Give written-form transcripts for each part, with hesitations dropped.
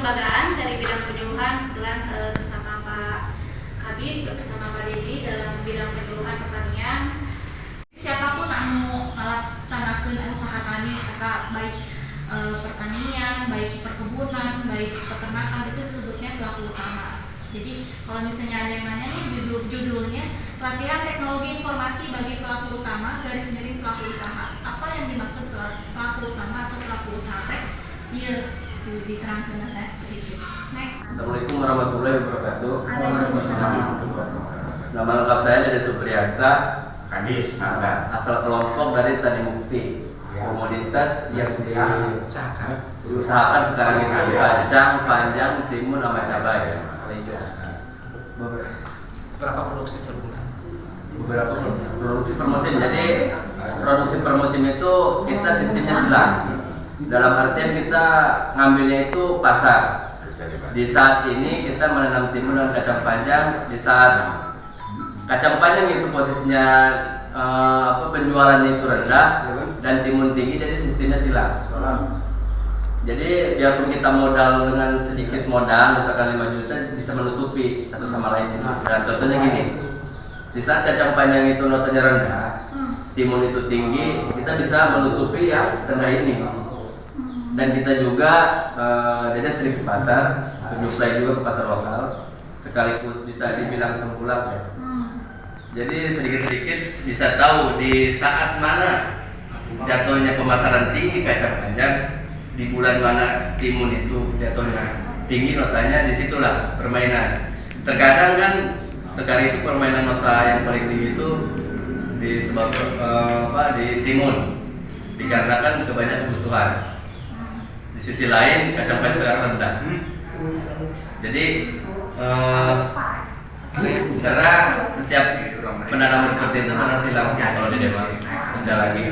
kelembagaan dari bidang penyuluhan kebetulan bersama Pak Kabid, bersama Pak Dedi dalam bidang penyuluhan pertanian. Siapapun anu melaksanakan usaha tani, baik pertanian, baik perkebunan, baik peternakan, itu disebutnya pelaku utama. Jadi kalau misalnya ada yang nanya nih judulnya pelatihan teknologi informasi bagi pelaku utama garis miring pelaku usaha. Apa yang dimaksud pelaku utama atau pelaku usaha teh? Iya, diterangkan saya sedikit. Next. Assalamualaikum warahmatullahi wabarakatuh. Waalaikumsalam. Nama lengkap saya Dede Supriyansa, Kadis, asal kelompok dari Tani Mukti. Komoditas yang diusahakan sekarang itu kacang, panjang, timun, sama cabai. Berapa produksi per bulan? Beberapa produksi per musim. Jadi produksi per musim itu kita sistemnya silang. Dalam artian kita ngambilnya itu pasar. Di saat ini kita menanam timun dan kacang panjang. Di saat kacang panjang itu posisinya penjualannya itu rendah dan timun tinggi, jadi sistemnya silang. Jadi biarpun kita modal dengan sedikit modal, misalkan 5 juta, bisa menutupi satu sama lain. Dan contohnya gini, di saat kacang panjang itu notanya rendah, timun itu tinggi, kita bisa menutupi yang rendah ini. Dan kita juga Dede sering ke pasar, menyuplai juga ke pasar lokal, sekaligus bisa dibilang tengkulak ya. Jadi sedikit-sedikit bisa tahu di saat mana jatuhnya pemasaran tinggi kacang panjang, di bulan mana timun itu jatuhnya tinggi notanya, disitulah permainan. Terkadang kan sekarang itu permainan nota yang paling tinggi itu disebabkan di timun, dikarenakan kebanyakan kebutuhan. Di sisi lain kacang panjang sekarang rendah. Jadi karena setiap penanaman seperti itu harus silang kalau di Demak ada lagi.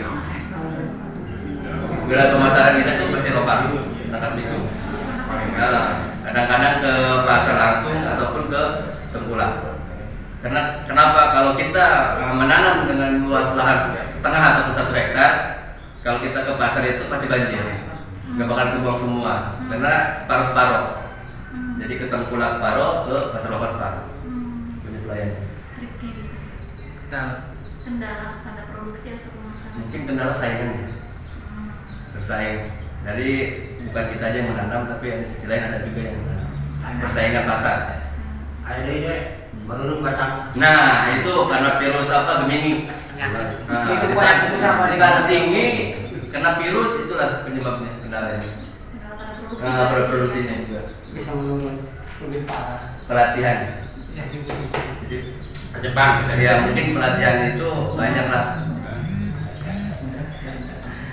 Bila pemasaran kita itu pasti lokal, Rangkas Bitung. Kadang-kadang ke pasar langsung ataupun ke tengkulak. Karena kenapa kalau kita menanam dengan luas lahan setengah ataupun 1 hektar, kalau kita ke pasar itu pasti banjir, nggak bakal terbuang semua, karena separuh-separuh. Jadi ke tengkulak separuh, ke pasar lokal separuh. Pelayannya. Kendala pada produksi atau pemasaran? Mungkin kendala saingannya, bersaing. Jadi bukan kita aja yang menanam, tapi di sisi lain ada juga yang persaingan pasar. Ada ide baru kacang. Nah itu karena virus Gemini. Di saat tinggi kena virus, itulah penyebabnya, kendalanya. Kendala pada produksi. Pada produksinya juga. Bisa menurun lebih parah. Pelatihan. Jepang kita. Ya mungkin pelatihan itu banyak lah.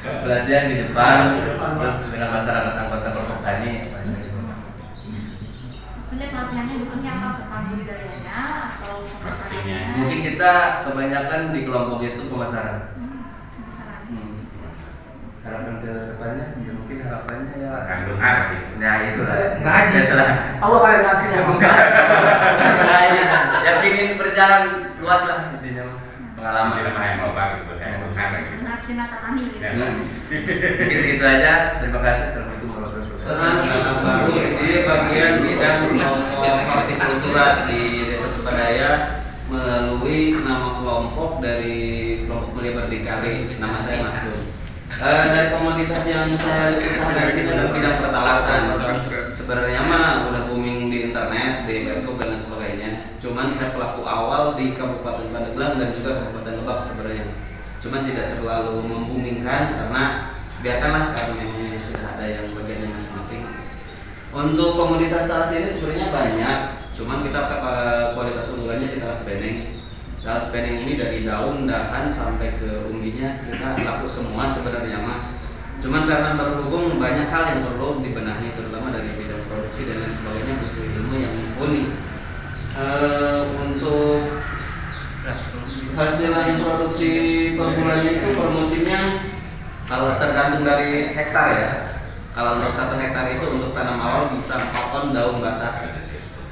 Pelatihan di Jepang, terus dengan masyarakat anggota kelompok tani. Maksudnya pelatihannya butuhnya apa? Tentang budidayanya atau pemasarannya? Mungkin kita kebanyakan di kelompok itu pemasaran. Harapan ke depannya, ya mungkin harapannya ya. Kandung harap gitu. Nah itulah. Nggak haji. Setelah. Allah kayak ngasihnya Enggak. Ya ingin berjalan luas lah intinya. Pengalaman. Tidak main loba gitu, kandung harap gitu. Tinaka tani gitu. Mungkin segitu aja. Terima kasih. Assalamualaikum warahmatullahi wabarakatuh. Baru ini bagian bidang hortikultura di Desa Sukadaya melalui nama kelompok dari kelompok Mulia Berdikari. Nama saya Mas Gun. Dari komoditas yang saya usahakan di sini adalah bidang pertalasan. Sebenarnya mah udah booming di internet, di Facebook dan lain sebagainya. Cuman saya pelaku awal di Kabupaten Pandeglang dan juga Kabupaten Lebak sebenarnya. Cuman tidak terlalu membumingkan karena biarkanlah, karena memang sudah ada yang bagiannya masing-masing. Untuk komoditas talas ini sebenarnya banyak, cuman kita kualitas unggulannya di talas bening. Talas bening ini dari daun, dahan sampai ke umbinya kita laku semua sebenarnya mah. Cuman karena berhubung banyak hal yang perlu dibenahi, terutama dari bidang produksi dan lain sebagainya, butuh ilmu yang mumpuni. Untuk hasilan produksi per bulannya itu per musimnya kalau tergantung dari hektar ya. Kalau untuk 1 hektar itu untuk tanam awal bisa 4 ton daun basah.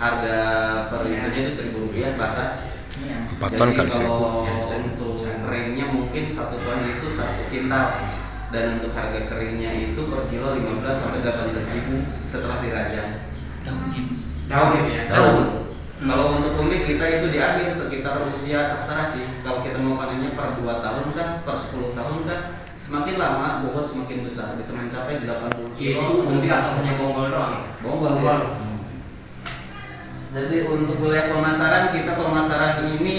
Harga per liternya itu Rp1.000 basah. 4 ton kali 1.000. Kalau untuk keringnya mungkin 1 ton itu 1 kintal. dan untuk harga keringnya itu per kilo 15 sampai 18.000 setelah dirajang. Daun ini ya. Daun. Kalau untuk umbi kita itu di akhir sekitar usia terserah sih. Kalau kita mau panennya per 2 tahun kah, per 10 tahun kah, semakin lama bobot semakin besar, bisa mencapai 80 kilo. Itu umbi atau hanya bonggol doang? Bonggol. Ya. Jadi untuk wilayah pemasaran kita ini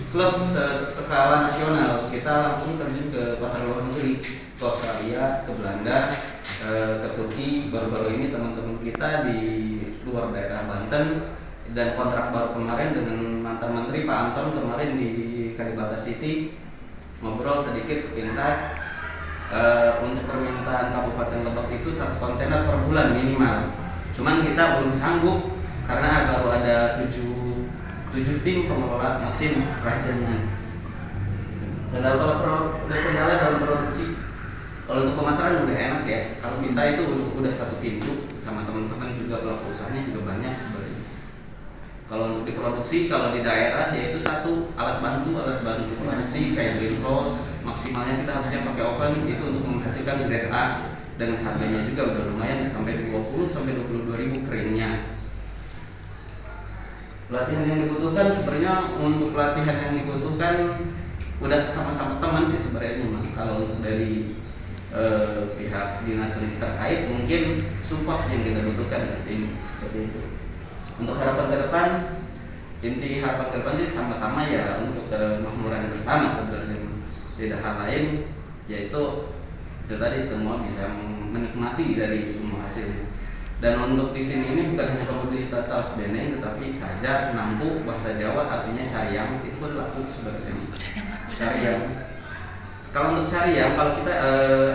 klub skala nasional. Kita langsung terjun ke pasar luar negeri, ke Australia, ke Belanda, ke Turki. Baru-baru ini teman-teman kita di luar daerah Banten, dan kontrak baru kemarin dengan mantan menteri Pak Anton kemarin di Kalibata City, ngobrol sedikit sepintas. Untuk permintaan Kabupaten Lebak itu 1 kontainer per bulan minimal. Cuman kita belum sanggup karena baru ada 7 tim pengelola mesin rajangan. Dan kalau kendala dalam produksi, kalau untuk pemasaran udah enak ya. Kalau kita itu udah 1 pintu, sama teman-teman juga pelaku usahanya juga banyak sebenarnya. Kalau untuk diproduksi, kalau di daerah yaitu 1 alat bantu produksi kayak greenhouse, maksimalnya kita harusnya pakai oven itu untuk menghasilkan grade A, dengan harganya juga udah lumayan sampai 20 sampai 22.000 keringnya. Pelatihan yang dibutuhkan sebenarnya untuk pelatihan yang dibutuhkan udah sama-sama teman sih sebenarnya Mas. Kalau untuk dari pihak dinas yang terkait mungkin support yang kita butuhkan seperti itu. Untuk harapan ke depan, inti harapan ke depan sih sama-sama ya untuk kemakmuran bersama sebenarnya. Tidak hal lain yaitu itu tadi semua bisa menikmati dari semua hasilnya. Dan untuk di sini ini bukan hanya komoditas talas beneng, tetapi kajar, nampu, bahasa Jawa artinya cariang itu pun laku sebenarnya. Cariang. Kalau untuk cariang, kalau kita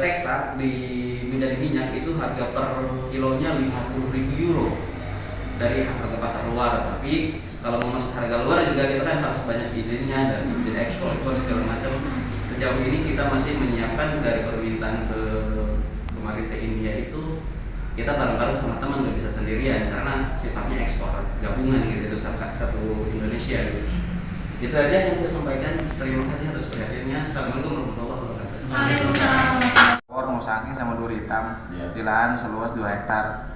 ekstrak di menjadi minyak itu harga per kilonya 50.000 euro dari harga pasar luar. Tapi kalau mau masuk harga luar juga kita kan harus banyak izinnya dan izin ekspor segala macam. Sejauh ini kita masih menyiapkan dari permintaan kemarin ke India itu kita bareng-bareng sama teman, nggak bisa sendirian karena sifatnya ekspor gabungan gitu, itu satu Indonesia gitu. Itu aja yang saya sampaikan. Terima kasih atas perhatiannya. Assalamualaikum warahmatullahi wabarakatuh. Waalaikumsalam. Mau saking sama duri hitam di lahan seluas 2 hektar.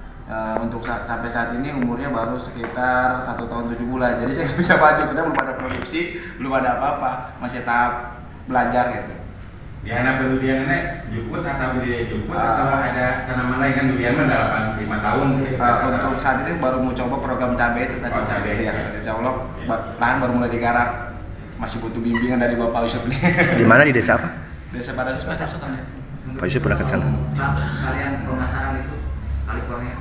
Untuk sampai saat ini umurnya baru sekitar 1 tahun 7 bulan. Jadi saya nggak bisa maju karena belum ada produksi, belum ada apa-apa, masih tahap belajar gitu. Di anak durian nenek jukut atau beli jukut atau ada tanaman lain kan durian mah 5 tahun. Untuk saat ini baru mau coba program cabai itu tadi. Oh, cabai. Ya, insya Allah lahan baru mulai digarap. Masih butuh bimbingan dari Bapak Yusuf nih. Di mana, di desa apa? Desa Padang Sepeda Sukan. Pak Yusuf pernah ke sana. Sekalian pemasaran itu California.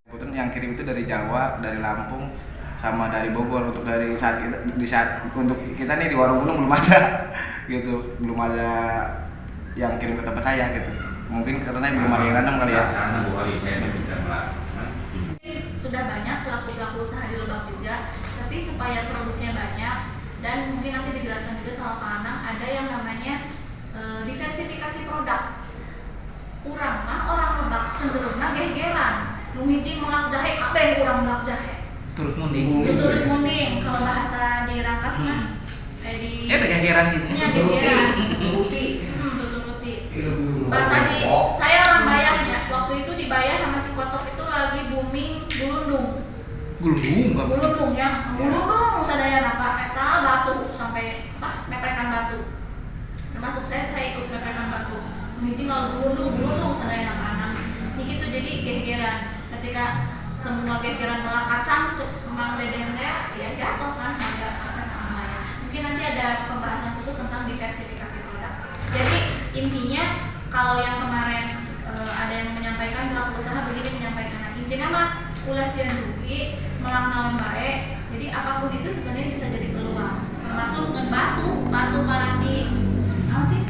Kemudian yang kirim itu dari Jawa, dari Lampung, sama dari Bogor. Untuk dari saat untuk kita nih di Warung Gunung belum ada gitu, belum ada yang kirim ke tempat saya gitu. Mungkin karena belum ada yang nanam kali ya. Sudah banyak pelaku-pelaku usaha di Lebak juga, tapi supaya produknya banyak dan mungkin nanti dijelaskan juga sama Pak Anang, ada yang namanya diversifikasi produk. Orang Lebak cenderungnya gegeran, nu hiji melak jahe kabeh urang melak jahe. Turut munding. Turut munding kalau bahasa di Rangkas mah di Saya gegeran gitu. Iya, gegeran. Bahasa di saya orang Bayahnya, waktu itu di Bayah sama Cikotok itu lagi booming bulundung. Bulundung ya, bulundung sadayana eta batu sampai meprekan batu. Termasuk saya ikut meprekan batu. Hiji kalau bulundung sadayana anak. Ini gitu jadi gegeran. Ketika semua gegeran melak kacang emang dedeng ya jatuh kan harga ya. Mungkin nanti ada pembahasan khusus tentang diversifikasi produk. Jadi intinya kalau yang kemarin ada yang menyampaikan pelaku usaha begini menyampaikan intinya mah ulah sieun rugi melak naon bae. Jadi apapun itu sebenarnya bisa jadi peluang. Termasuk dengan batu parati. Apa sih?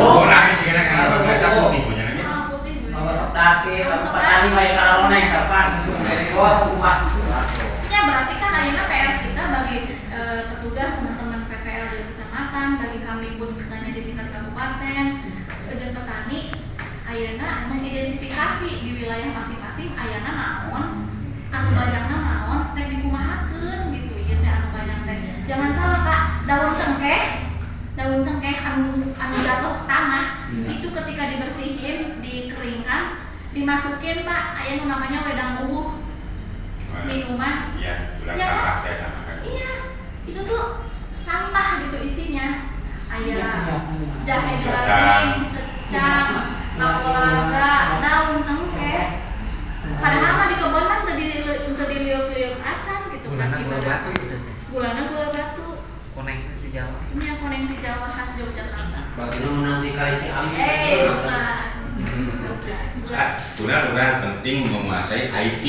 Orang sih kan kita putih punya nih. Putih. Kalau sepdaki, petani baik kalau naik kapan dari bawah rumah. Ya berarti kan akhirnya PR kita bagi petugas teman-teman PPL di kecamatan, bagi kami pun misalnya di tingkat kabupaten, jeung petani, akhirnya mengidentifikasi di wilayah masing-masing ayeuna naon, anu banyakna naon, rek dikumahakeun gitu ieu teh anu banyak teh. Jangan salah Pak, daun cengkeh anu jatuh ke tanah itu ketika dibersihin, dikeringkan, dimasukin Pak, aya nu namanya wedang bubuh minuman. Iya, udah Ya, sampah ya sama kan. Iya, itu tuh sampah gitu isinya. Aya jahe Secang. kering, secang, kapulaga, daun cengkeh. Padahal mah di kebon mah teu diliuk-liuk acan gitu kan. Gulana gula batu gitu. Gulana gula batu. Koneng di Jawa. Ini yang koneng di Jawa khas Yogyakarta. Bagaimana menanti kali Ciamis? Bukan. Gula. Sudah penting menguasai IT,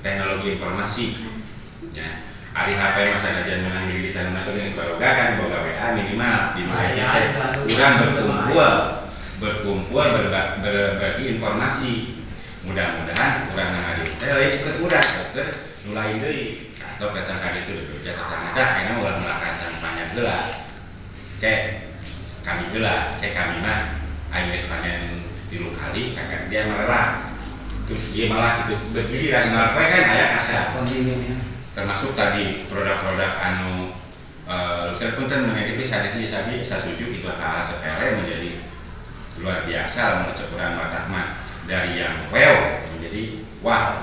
teknologi informasi. Ya, hari HP masa aja menang diri di sana masuk yang sebaroga kan boga WA minimal di mana kita kurang berkumpul berbagi informasi. Mudah-mudahan kurang ngadir ikut kurang ke mulai deui atau datang kali itu bekerja kacamata karena ulah melakukan banyak gelar cek kami mah aing geus panen 3 kali kakak dia malah terus dia malah itu berdiri dan malah kan aya kasar termasuk tadi produk-produk anu luser punten mengenai sanes sabi satuju itu hal sepele menjadi luar biasa menurut kurang batak mah dari yang menjadi wow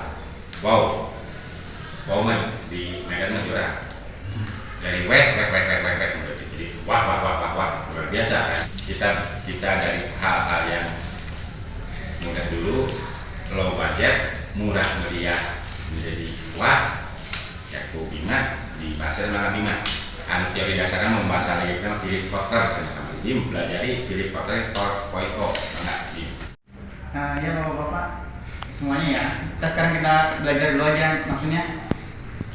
man di Medan Madura dari menjadi jadi wah luar biasa kan kita dari hal-hal yang mudah dulu low budget murah meriah menjadi wah ya bima di pasar malam bima anu teori dasarnya membahas lagi kan pilih kotor saya kami mempelajari pilih kotor poiko enggak di ya Bapak-Bapak semuanya ya, sekarang kita belajar dulu aja, maksudnya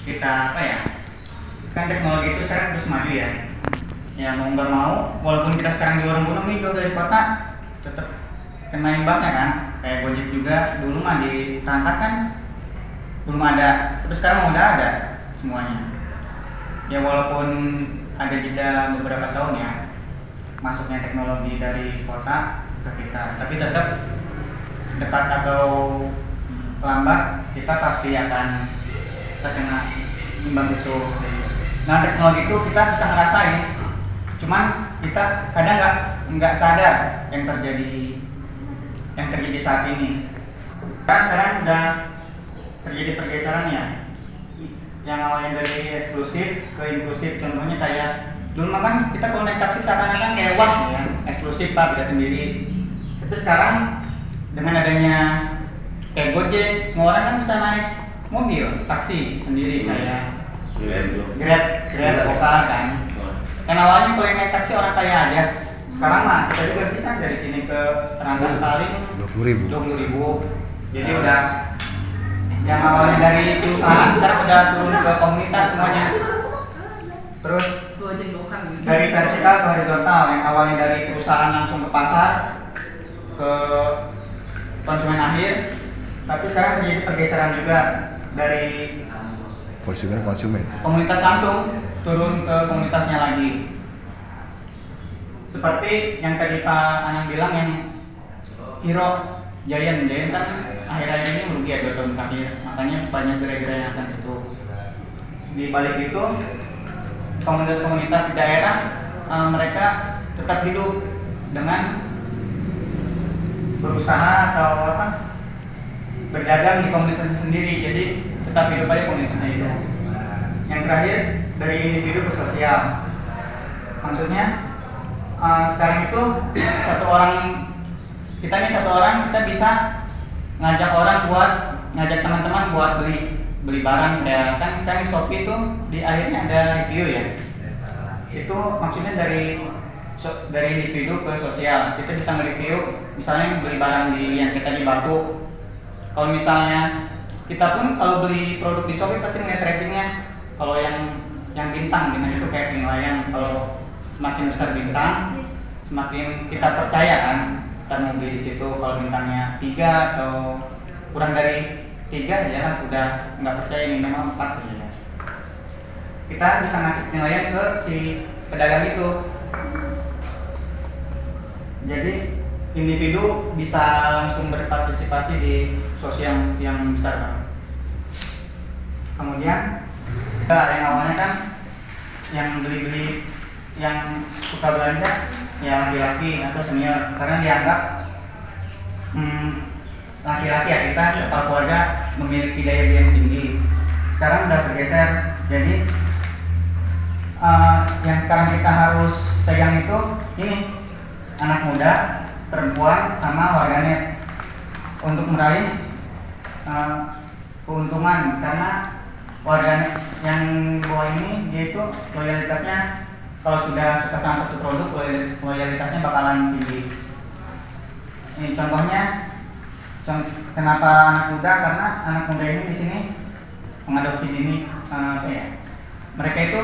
kita apa ya, kan teknologi itu sekarang terus maju ya. Ya mau nggak mau, walaupun kita sekarang di warung gunung nih jauh dari kota, tetap kena imbasnya kan. Kayak Gojek juga dulu mah di Rangkas kan belum ada, tapi sekarang udah ada semuanya. Ya walaupun ada jeda beberapa tahun ya masuknya teknologi dari kota ke kita, tapi tetap dekat atau lambat kita pasti akan terkena imbas itu. Nah teknologi itu kita bisa ngerasain, cuman kita kadang nggak sadar yang terjadi saat ini. Kan sekarang udah terjadi pergeseran ya, yang awalnya dari eksklusif ke inklusif. Contohnya kayak dulu mah kan kita kalau naik taksi seakan-akan kayak wah ya eksklusif lah beda sendiri. Tapi sekarang dengan adanya kayak Gojek, semua orang kan bisa naik mobil, taksi sendiri kayak Grab, Oka kan. Kan awalnya kalau yang naik taksi orang kaya aja. Sekarang mah kita juga bisa dari sini ke Rangkas paling 20.000. Jadi udah yang awalnya dari perusahaan sekarang udah turun ke komunitas semuanya. Terus dari vertikal ke horizontal, yang awalnya dari perusahaan langsung ke pasar ke konsumen akhir, tapi sekarang terjadi pergeseran juga dari konsumen komunitas langsung turun ke komunitasnya lagi. Seperti yang tadi Pak Anang bilang yang Hero Giant kan akhir-akhir ini merugi ya 2 tahun terakhir, makanya banyak gerai-gerai yang akan tutup. Di balik itu komunitas-komunitas di daerah mereka tetap hidup dengan berusaha atau berdagang di komunitasnya sendiri, jadi tetap hidup aja komunitasnya itu. Yang terakhir dari individu ke sosial, maksudnya sekarang itu satu orang kita bisa ngajak teman-teman buat beli barang. Ya kan sekarang di Shopee itu di akhirnya ada review ya, itu maksudnya dari individu ke sosial. Kita bisa nge-review, misalnya beli barang yang kita di Batu. Kalau misalnya kita pun kalau beli produk di Shopee pasti ngeliat ratingnya. Kalau yang bintang itu kayak penilaian. Kalau semakin besar bintang, semakin kita percaya kan kita mau beli di situ. Kalau bintangnya 3 atau kurang dari 3 ya kan udah nggak percaya, minimal 4 ya. Kita bisa ngasih penilaian ke si pedagang itu. Jadi individu bisa langsung berpartisipasi di sosial yang besar kan. Kemudian yang awalnya kan yang beli-beli yang suka belanja ya laki-laki atau senior, karena dianggap laki-laki ya kita kepala keluarga memiliki daya beli yang tinggi. Sekarang udah bergeser, jadi yang sekarang kita harus pegang itu ini anak muda, perempuan, sama warganet untuk meraih keuntungan, karena warganet yang di bawah ini dia itu loyalitasnya kalau sudah suka sama satu produk loyalitasnya bakalan tinggi. Ini contohnya, kenapa anak muda, karena anak muda ini di sini mengadopsi dini mereka itu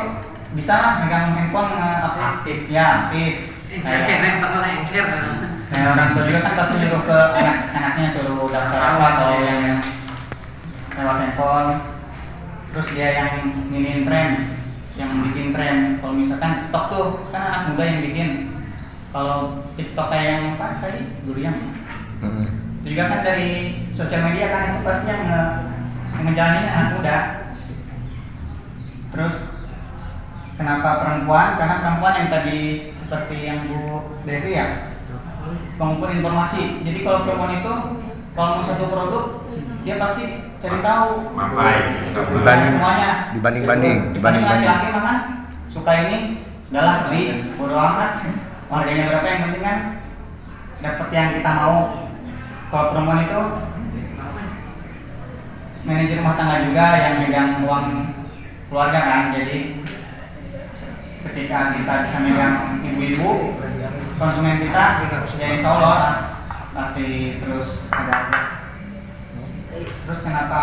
bisa lah megang handphone aktif. Ya aktif. Kayak orang tua juga kan pasti nyuruh ke anak-anaknya suruh daftar apa kalau yang lewat handphone. Terus dia yang nginin tren, yang bikin tren. Kalau misalkan TikTok tuh kan anak muda yang bikin. Kalau TikTok kayak yang apa tadi, Durian. Itu juga kan dari sosial media kan, itu pasti yang ngejalanin anak muda. Terus kenapa perempuan? Karena perempuan yang tadi seperti yang Bu Devi ya, pengumpul informasi. Jadi kalau perempuan itu kalau mau satu produk dia pasti cari tahu. Dibanding. Laki-laki makan suka ini, udahlah beli, bodo amat. Harganya berapa, yang penting kan dapat yang kita mau. Kalau perempuan itu manajer rumah tangga juga yang megang uang keluarga kan, jadi ketika kita bisa megang ibu-ibu konsumen kita, ya insya Allah pasti terus ada. Terus kenapa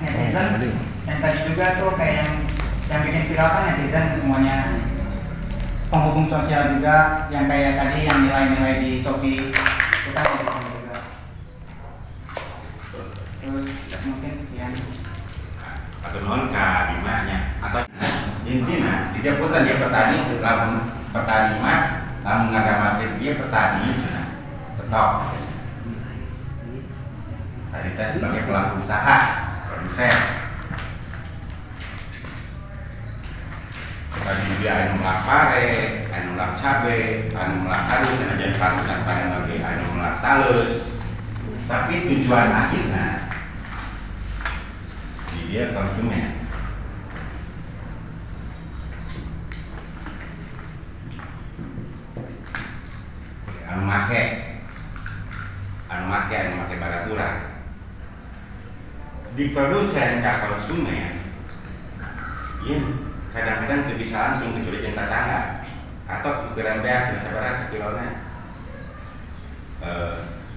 netizen yang tadi juga tuh kayak yang bikin viral kan netizen semuanya, penghubung sosial juga yang kayak tadi yang nilai-nilai di Shopee kita juga. Terus mungkin sekian. Atau non gimana? Atau intinya di deputan dia petani langsung petani mah langsung ngagamatin dia petani tetap tadi kita sebagai pelaku usaha produsen tadi dia anu melak pare, anu melak cabe, anu melak halus, anu jadi parutan panen lagi anu melak talus, tapi tujuan akhirnya dia konsumen. Anu make barang kurang. Di produsen ke konsumen, ya kadang-kadang tidak bisa langsung kecuali yang tetangga atau ukuran biasa sabar sekilanya.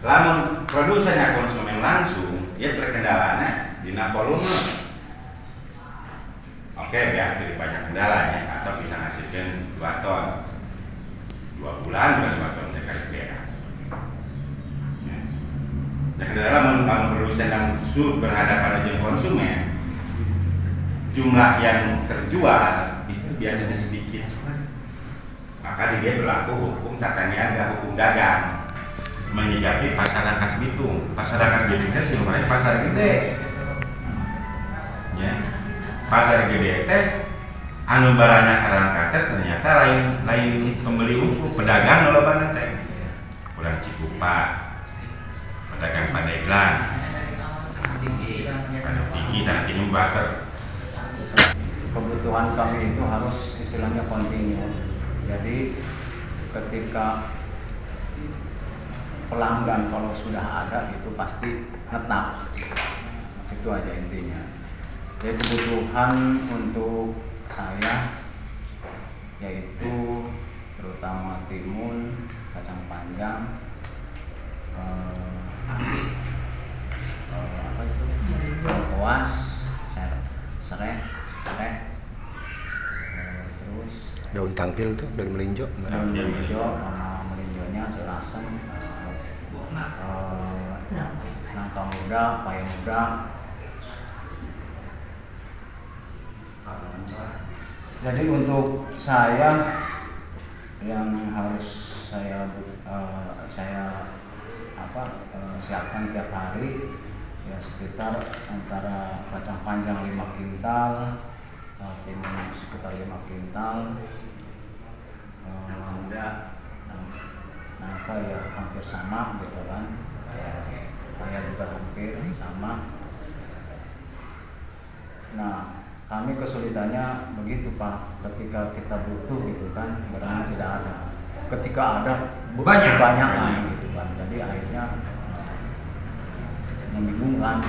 Lamun produsen ke konsumen langsung, ya terkendalanya di volume. Oke, biasa jadi banyak kendala ya, atau bisa ngasilkan 2 ton 2 bulan udah 2 ton sekali beda. Nah, kendala lamun produsen langsung berhadapan dengan konsumen, jumlah yang terjual itu biasanya sedikit, maka dia berlaku hukum tata niaga, hukum dagang, menyikapi pasar Rangkas Bitung. Pasar Rangkas Bitung itu sebenarnya pasar gede, ya. Pasar gede teh anu baranya Rangkas ternyata lain pembeli hukum, pedagang loba teh, kurang Cikupa, pedagang Pandeglang, tinggi tanah tinggi bakar. Kebutuhan kami itu harus istilahnya kontinu. Jadi ketika pelanggan kalau sudah ada itu pasti tetap, itu aja intinya. Jadi kebutuhan untuk saya yaitu terutama timun, kacang panjang, apa itu, lengkuas, serai, terus Daun tangkil tuh, daun melinjo. daun melinjo, sama melinjonya serasem, nangka muda, paya muda. Jadi untuk saya yang harus saya siapkan tiap hari ya sekitar antara kacang panjang 5 kintal, timun sekitar 5 kintal, Nangka ya hampir sama gitu kan, saya juga hampir sama. Nah, kami kesulitannya begitu Pak, ketika kita butuh gitu kan, barangnya tidak ada. Ketika ada kebanyakan gitu kan, jadi akhirnya membingungkan.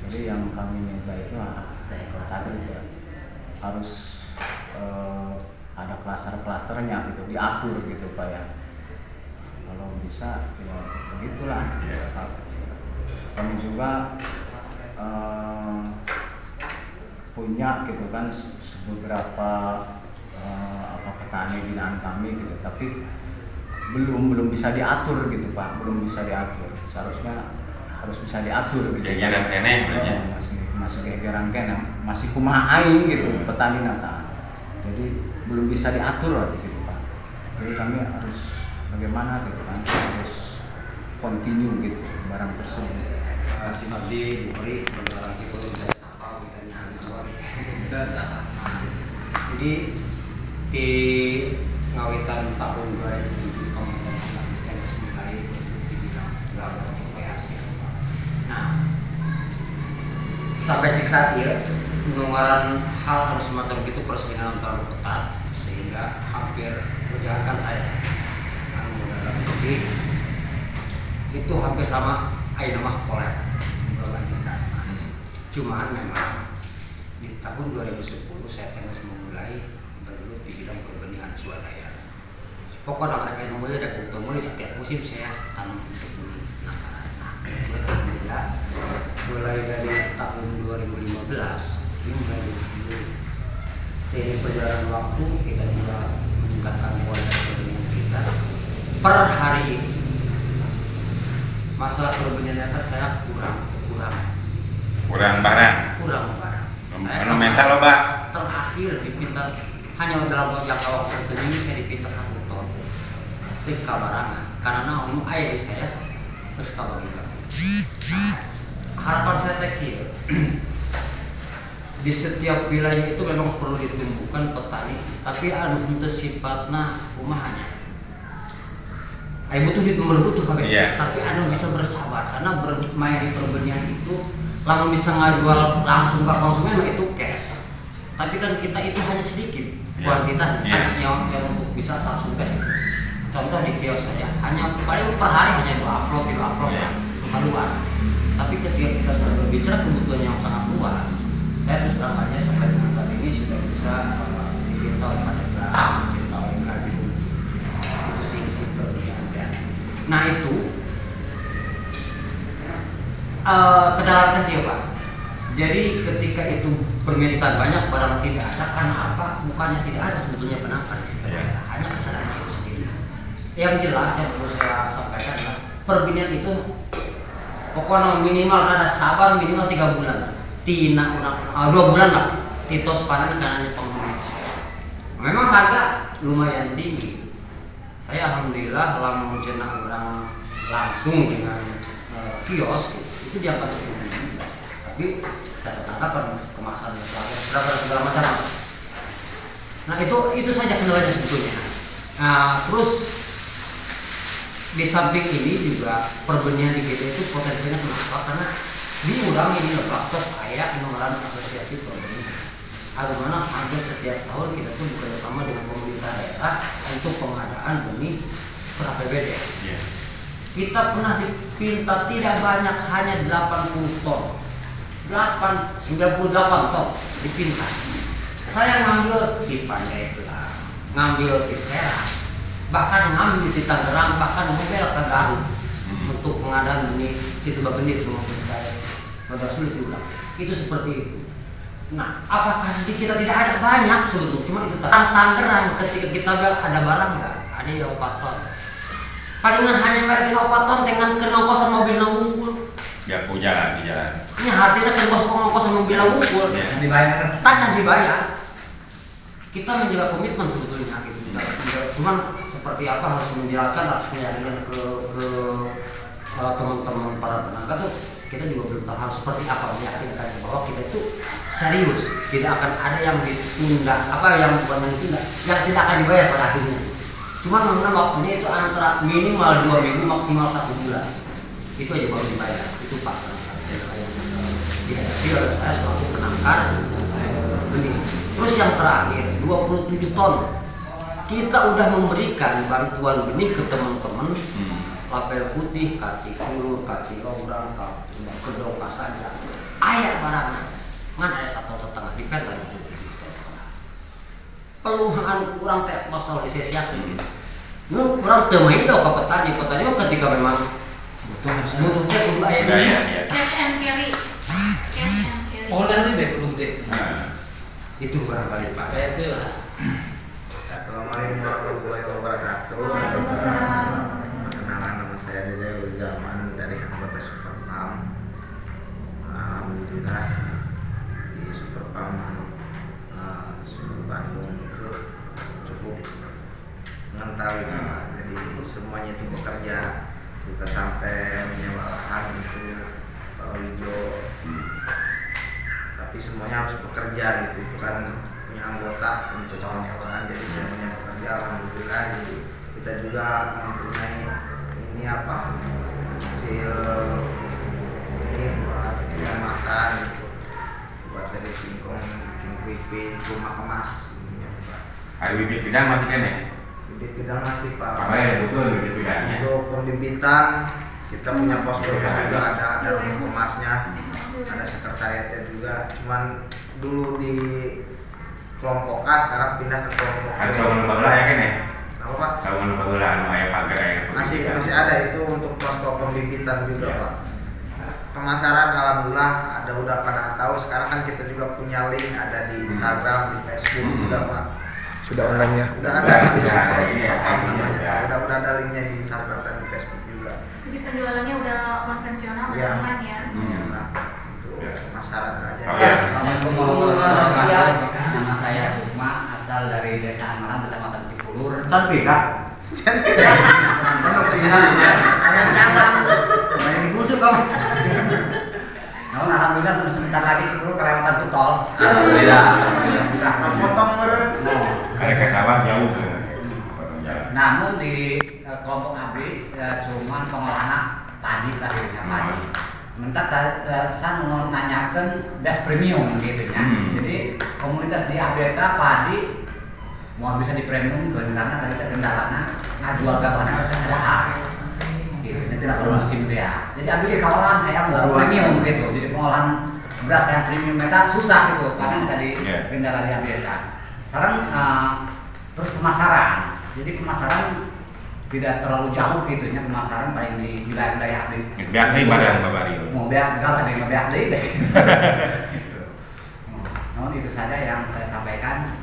Jadi yang kami minta itu tadi itu harus ada klaster-klasternya gitu, diatur gitu Pak ya. Kalau bisa ya begitulah. Kami juga punya gitu kan beberapa petani binaan kami gitu, tapi belum bisa diatur gitu Pak, belum bisa diatur. Seharusnya harus bisa diatur gitu. Gegeran kene berarti. Masih gegeran kene, masih kumaha aing gitu petani nata. Jadi belum bisa diatur gitu Pak. Jadi kami harus bagaimana gitu kan, harus continue gitu barang tersebut. Si Abdi diberi barang itu dari kapal kita jadi di ngawitan tahun 2007 kami melakukan mulai di bidang lalu kreasi. Nah, sampai saat ini pengeluaran hal harus semacam itu persaingan terlalu ketat sehingga hampir menjalankan saya. Jadi itu hampir sama ayo nama kolek berbandingkan. Cuman memang di tahun 2010 saya tengah memulai bergelut di bidang perbenihan swadaya. Pokoknya ada nomornya ada ketemu setiap musim saya tanam untuk benih nangka. Nah, alhamdulillah mulai dari tahun 2015 ini mulai seiring perjalanan waktu kita juga meningkatkan kualitas perbenihan kita. Per hari ini masalah perbenihan atas saya kurang barang. Monumental loh Pak. Terakhir dipinta hanya dalam jangka waktu tertentu saya dipinta 1 ton. Itu kabarangan karena umum ayah saya terus kabar juga. Harapan saya kecil di setiap wilayah itu memang perlu ditumbuhkan petani, tapi anu itu sifatnya rumahnya. Butuh berbutuh tapi anu bisa bersabar karena bermain di perbenihan itu lalu bisa ngajual langsung ke konsumen itu cash. Tapi kan kita itu hanya sedikit kuantitas yang untuk bisa langsung cash. Contoh di kios saja hanya paling per hari hanya 2 upload keluar. Tapi ketika kita sudah berbicara kebutuhan yang sangat luas, saya terus terang aja sampai dengan saat ini sudah bisa dipinta oleh Pandeglang, dipinta oleh Kajun. Itu sih perbenihan. Nah itu kedaulatan dia Pak. Jadi ketika itu permintaan banyak barang tidak ada karena apa? Bukannya tidak ada sebetulnya penangkapan di situ. Hanya kesadarannya itu sendiri. Yang jelas yang perlu saya sampaikan adalah perbenihan itu pokoknya minimal ada sabar minimal 3 bulan. Tina 2 bulan lah. Titos panen karena penghuni. Memang harga lumayan tinggi. Saya alhamdulillah lama mencenak orang langsung dengan kios itu di angka 10.000. Tapi data tangkapan kemasan berapa segala macam. Nah itu saja kendalanya sebetulnya. Nah, terus di samping ini juga perbenihan di kita itu potensinya kenapa? Karena diurangi ini faktor saya pengelolaan asosiasi perbenihan. Bagaimana hampir setiap tahun kita tuh bekerja sama dengan pemerintah daerah untuk pengadaan benih per APBD. Kita pernah dipinta tidak banyak hanya 80 ton. 98 ton dipinta. Saya ngambil di Pandeglang, ngambil di Serang, bahkan ngambil di Tangerang, bahkan mobil ke Garut untuk pengadaan benih situ benih maupun saya. Pada sulit diulang. Itu seperti itu. Nah, apakah kita tidak ada banyak sebetulnya? Cuma itu Tangerang ketika kita ada barang nggak? Ada yang 4 ton. Palingan hanya mereka 4 ton dengan kena-kosan mobil nangungkul. Ya jalan di jalan. Ini artinya kena-kosan mobil nangungkul. Dibayar. Tacan dibayar. Kita menjaga komitmen sebetulnya gitu. Cuman seperti apa harus menjelaskan harus menyadarkan ke teman-teman para penangkap tuh kita juga belum tahu harus seperti apa meyakinkan bahwa kita itu serius, tidak akan ada yang ditunda, apa yang bukan ditunda, yang tidak akan dibayar pada akhirnya. Cuma memang waktunya itu antara minimal 2 minggu maksimal 1 bulan. Itu aja baru dibayar. Itu fakta. Jadi saya selalu penangkar benih. Terus yang terakhir 27 ton. Kita udah memberikan bantuan benih ke teman-teman. Lapel putih, kaci kulur, kaci lorang, kedong saja. Ayah barangnya. Mana ada 1,5 di peta itu. Peluhan kurang teh masalah disiasiakan gitu. Nu kurang teu itu ke petani ketika memang butuh teh kudu aya duit. Cash and carry. Cash and carry. Modalnya deh belum deh. Itu barangkali Pak. Itu lah. Assalamualaikum warahmatullahi wabarakatuh. Perkenalan, nama saya Dede Zaman dari anggota Superpam. Alhamdulillah di Superpam Seluruh Bandung itu cukup mengetahui Pak. Jadi semuanya itu bekerja, kita sampai menyewa lahan untuk hijau. Tapi semuanya harus bekerja gitu. Itu kan punya anggota untuk kawan-kawan, jadi semuanya bekerja. Alhamdulillah. Jadi kita juga mempunyai ini hasil ini buat makan gitu. Buat dari singkong, bikin keripik, rumah kemas. Ada bibit bidang masih kan ya? Bibit bidang masih Pak. Apa ya butuh bibit bidangnya? Untuk pembibitan kita punya poskonya juga, ada rumah kemasnya, ada sekretariatnya juga. Cuman dulu di kelompok A, sekarang pindah ke kelompok B. Ada sawangan bagla ya kan ya? Apa Pak? Sawangan bagla anu aya pagar ya. Masih ada itu untuk posko pembibitan juga Pak. Pemasaran alhamdulillah ada udah pada tahu. Sekarang kan kita juga punya link, ada di Instagram, di Facebook juga Pak. Sudah online ya? Udah ada di udah ada linknya di Instagram dan di Facebook juga. Jadi penjualannya udah konvensional, udah aman ya. Nah, untuk pemasaran aja. Assalamualaikum warahmatullahi wabarakatuh. Nama saya Sukma, asal dari Desa Amaran, Kecamatan Cikulur. Cantik Kak. Alhamdulillah sebentar lagi Cikulur kelewatan tuh tol. Alhamdulillah. Potong meren. Ada ke sawah jauh. Namun di kelompok AB cuman pengolahan padi lahirnya padi. Mentak saya mau nanyakan best premium gitu ya. Jadi komunitas di AB padi mau bisa di premium karena tadi kendalanya ngajual gabahnya harus sedahan. Gitu, ini tidak perlu musim dia. Jadi AB di kawalan ayam premium gitu. Jadi pengolahan beras yang premium meta susah gitu karena tadi kendala di AB. Sekarang terus pemasaran. Jadi pemasaran tidak terlalu jauh gitu ya, pemasaran paling di wilayah-wilayah di. Biak deui barang babari. Mau biak galah deui mah biak deui deh. Nah, itu saja yang saya sampaikan.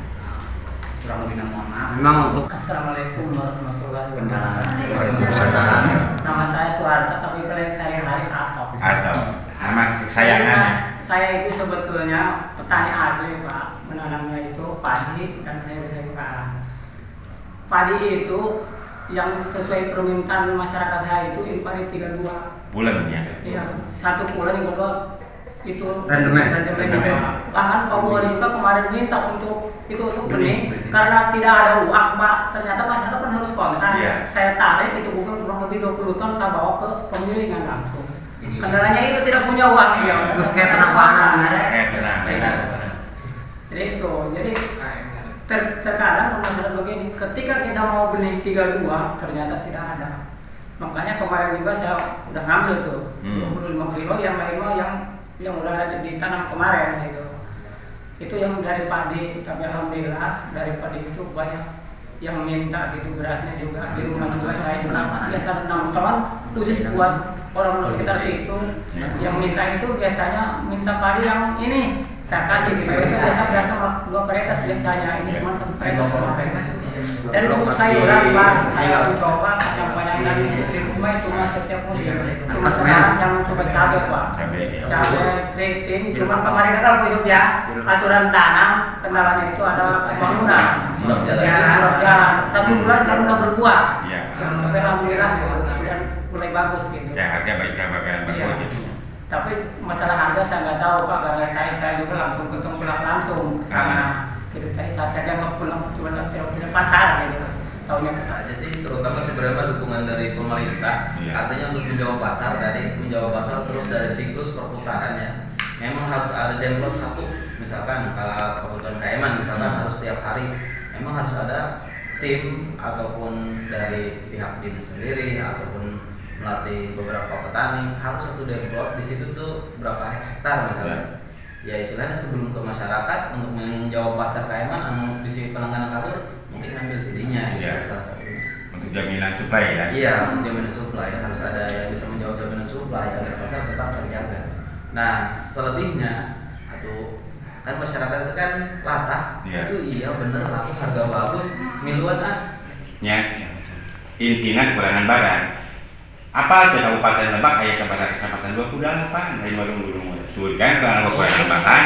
Kurang lebih mohon maaf. Memang untuk Assalamualaikum warahmatullahi wabarakatuh. Waalaikumsalam. Nama saya Suwarta, tapi paling sehari-hari Atok. Atau nama kesayangan. Saya itu sebetulnya petani asli Pak, menanamnya itu padi dan saya bisa buka. Padi itu yang sesuai permintaan masyarakat saya itu impari 32 Bulannya. Iya, 1 bulan yang kedua itu rendemen. Bahkan Pak Gubernur juga kemarin minta untuk itu untuk benih karena tidak ada uang Pak, ternyata masyarakat kan harus kontak. Saya tarik itu bukan kurang lebih 20 ton saya bawa ke penggilingan langsung. Kendalanya itu tidak punya uang ya. Terus kayak penampanan Jadi itu, jadi terkadang masalah begini, ketika kita mau benih 32 ternyata tidak ada. Makanya kemarin juga saya udah ngambil tuh 25 kilo yang lainnya yang udah ada ditanam kemarin gitu. Itu yang dari padi, tapi alhamdulillah dari padi itu banyak yang minta gitu berasnya juga di rumah juga saya juga biasa 6 ton khusus buat orang sekitar situ. Yang minta itu biasanya minta padi yang ini saya kasih gitu. Biasa 2 peretas biasanya, ini cuma 1 peretas. Dan untuk sayuran Pak, saya mencoba yang banyak dari rumah cuma setiap musim. Cuma sekarang saya mencoba cabai Pak. Cabai keriting, cuma kemarin kan kalau ya aturan tanam kendalanya itu ada bangunan. Jalan 1 bulan sekarang udah berbuah. Tapi alhamdulillah sudah mulai bagus gitu. Ya harga baiklah bakalan bagus gitu. Tapi masalah harga saya nggak tahu Pak, karena saya juga langsung ketemu langsung ke sana. Gitu tadi saat aja nggak pulang cuma tidak punya pasar gitu. tahunya Pak. aja sih, terutama sebenarnya dukungan dari pemerintah. Artinya untuk menjawab pasar terus dari siklus perputaran ya. Memang harus ada demplot satu, misalkan kalau kebutuhan KM misalkan harus setiap hari, memang harus ada tim ataupun dari pihak dinas sendiri ataupun melatih beberapa petani harus satu demplot di situ tuh berapa hektar misalnya. Ya istilahnya sebelum ke masyarakat untuk menjawab pasar KM di sisi penanganan kabur mungkin ambil tidinya gitu salah satunya. Untuk jaminan suplai ya? Iya, untuk jaminan suplai harus ada yang bisa menjawab jaminan suplai agar pasar tetap terjaga. Nah selebihnya atau kan masyarakat itu kan latah, itu iya bener laku harga bagus, miluan Ya, intinya kekurangan barang. Apa tuh Kabupaten Lebak kayak Kecamatan 28 dari warung-warung Sud kan kalau kekurangan bahan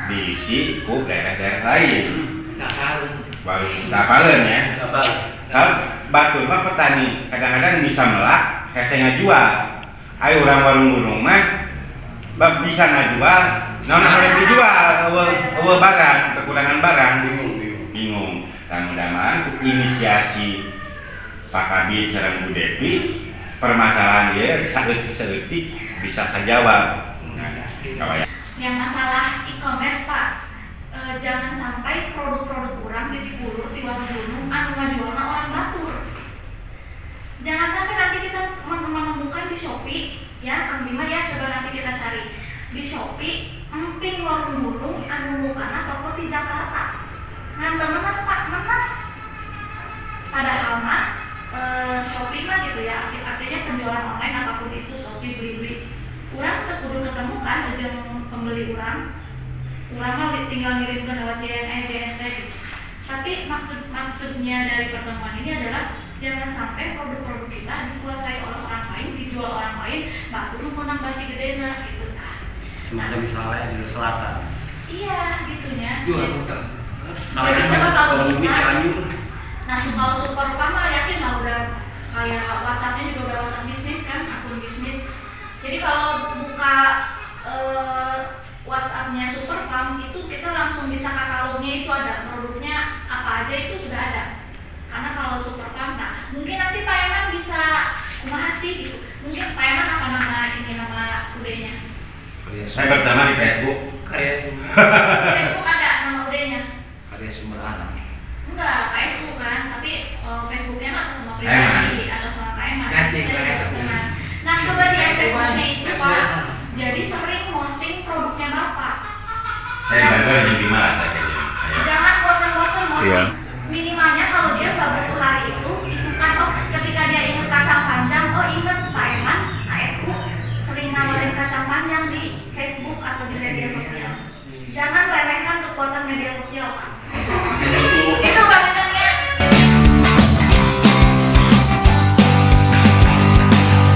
diisi ku daerah-daerah lain. Warung Tapalen ya. Batur mah petani kadang-kadang bisa melak, hese ngajual. Ayo orang warung-warung mah bisa ngajual, yang dijual, barang, kekurangan barang, bingung. Dan mudah-mudahan inisiasi Pak Kabid sareng Bu Devi permasalahan dia seetik bisa terjawab. Yang masalah e-commerce Pak, jangan sampai produk-produk kurang di Cipulur, di Waduk anu ngajualna orang Batur. Jangan sampai nanti kita menemukan di Shopee, ya Kang Bima ya, coba nanti kita cari di Shopee, emping warung gunung anu mukana toko di Jakarta. Nganter menas Pak, menas. Padahal mah Shopee mah gitu ya, artinya penjualan online apapun itu Shopee beli-beli. Urang teu kudu ketemukan jeung pembeli urang mah tinggal ngirim ke lewat JNE, JNT gitu. Tapi maksudnya dari pertemuan ini adalah jangan sampai produk-produk kita dikuasai oleh orang lain, dijual orang lain, baru menang bagi gedena gitu. Semacam misalnya di selatan. Iya, gitunya. Jual muter. Jadi coba kalau bisa. Nah, kalau super mah yakin lah udah kayak WhatsApp-nya juga udah WhatsApp bisnis kan, akun bisnis. Jadi kalau buka WhatsApp-nya Superfarm itu kita langsung bisa katalognya itu ada produknya apa aja itu sudah ada. Karena kalau Superfarm, nah mungkin nanti Pak Eman bisa kumaha sih gitu. Mungkin Pak Eman apa nama udenya? Saya pertama di Facebook. Facebook ada nama udenya. Karya Sumber Alam. Enggak, KSU kan, tapi Facebooknya atas nama pribadi, atas nama Pak Eman. Nah coba di Facebooknya itu Pak, jadi sering posting produknya Bapak. Saya bantu di gimana kayaknya. Jangan bosan-bosan posting. Minimalnya kalau dia nggak butuh hari itu, isipkan ketika dia ingat kacang panjang, ingat Pak Eman, KSU sering nawarin kacang panjang di Facebook atau di media sosial. Jangan remehkan kekuatan media sosial Pak.